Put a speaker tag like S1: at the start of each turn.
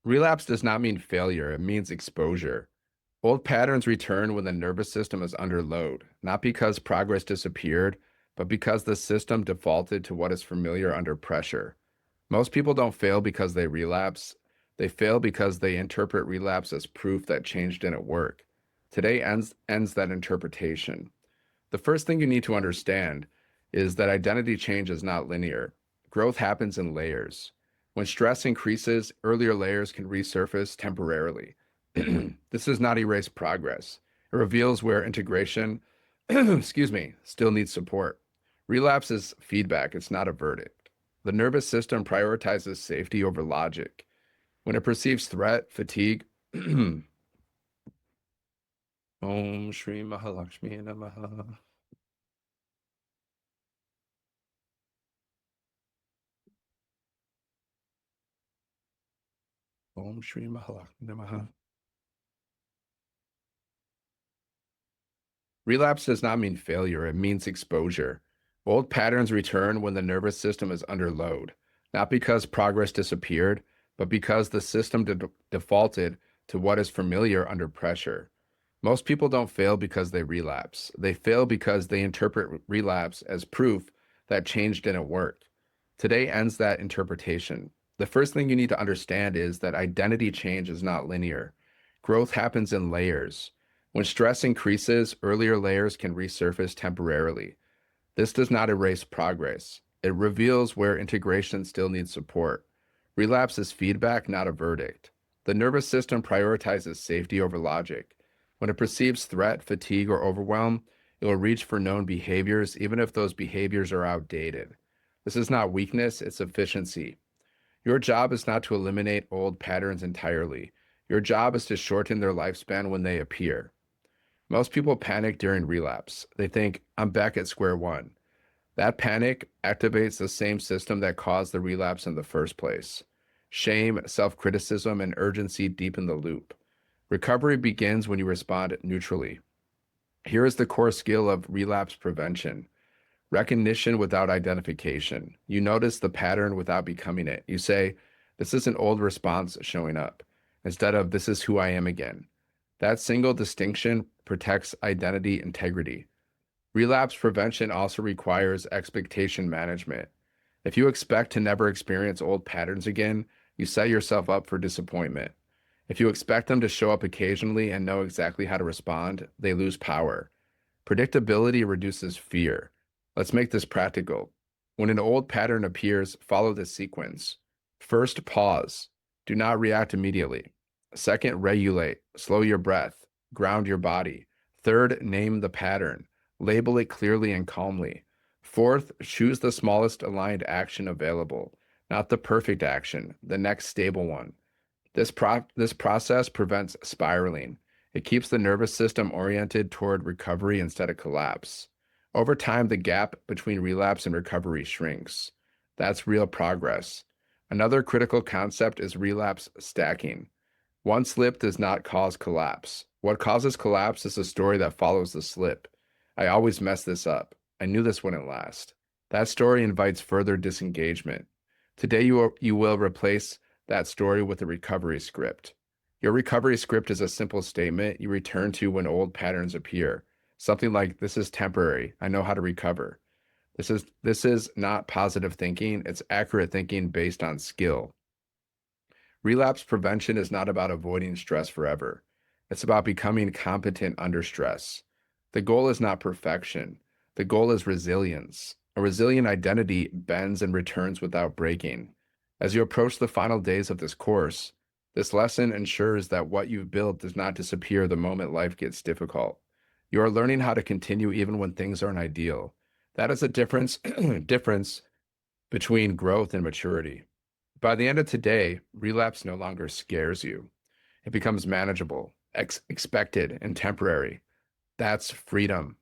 S1: Relapse does not mean failure, it means exposure. Old patterns return when the nervous system is under load, not because progress disappeared, but because the system defaulted to what is familiar under pressure. Most people don't fail because they relapse. They fail because they interpret relapse as proof that change didn't work. Today ends that interpretation. The first thing you need to understand is that identity change is not linear. Growth happens in layers. When stress increases, earlier layers can resurface temporarily. This does not erase progress. It reveals where integration, still needs support. Relapse is feedback, it's not a verdict. The nervous system prioritizes safety over logic. When it perceives threat, fatigue, Om Shri Mahalakshmi Namaha. Om Shri Mahalakshmi Namaha. Relapse does not mean failure, it means exposure. Old patterns return when the nervous system is under load, not because progress disappeared, but because the system defaulted to what is familiar under pressure. Most people don't fail because they relapse. They fail because they interpret relapse as proof that change didn't work. Today ends that interpretation. The first thing you need to understand is that identity change is not linear. Growth happens in layers. When stress increases, earlier layers can resurface temporarily. This does not erase progress. It reveals where integration still needs support. Relapse is feedback, not a verdict. The nervous system prioritizes safety over logic. When it perceives threat, fatigue, or overwhelm, it will reach for known behaviors, even if those behaviors are outdated. This is not weakness, it's efficiency. Your job is not to eliminate old patterns entirely. Your job is to shorten their lifespan when they appear. Most people panic during relapse. They think, I'm back at square one. That panic activates the same system that caused the relapse in the first place. Shame, self criticism, and urgency deepen the loop. Recovery begins when you respond neutrally. Here is the core skill of relapse prevention: recognition without identification. You notice the pattern without becoming it. You say, this is an old response showing up, instead of this is who I am again. That single distinction protects identity integrity. Relapse prevention also requires expectation management. If you expect to never experience old patterns again, you set yourself up for disappointment. If you expect them to show up occasionally and know exactly how to respond, they lose power. Predictability reduces fear. Let's make this practical. When an old pattern appears, follow this sequence. First, pause. Do not react immediately. Second, regulate. Slow your breath. Ground your body. Third, name the pattern. Label it clearly and calmly. Fourth, choose the smallest aligned action available, not the perfect action, the next stable one. This process prevents spiraling. It keeps the nervous system oriented toward recovery instead of collapse. Over time, the gap between relapse and recovery shrinks. That's real progress. Another critical concept is relapse stacking. One slip does not cause collapse. What causes collapse is the story that follows the slip. I always mess this up. I knew this wouldn't last. That story invites further disengagement. Today, you will replace that story with a recovery script. Your recovery script is a simple statement you return to when old patterns appear. Something like, this is temporary. I know how to recover. This is not positive thinking. It's accurate thinking based on skill. Relapse prevention is not about avoiding stress forever. It's about becoming competent under stress. The goal is not perfection. The goal is resilience. A resilient identity bends and returns without breaking. As you approach the final days of this course, this lesson ensures that what you've built does not disappear the moment life gets difficult. You are learning how to continue even when things aren't ideal. That is a difference between growth and maturity. By the end of today, relapse no longer scares you. It becomes manageable, expected, and temporary. That's freedom.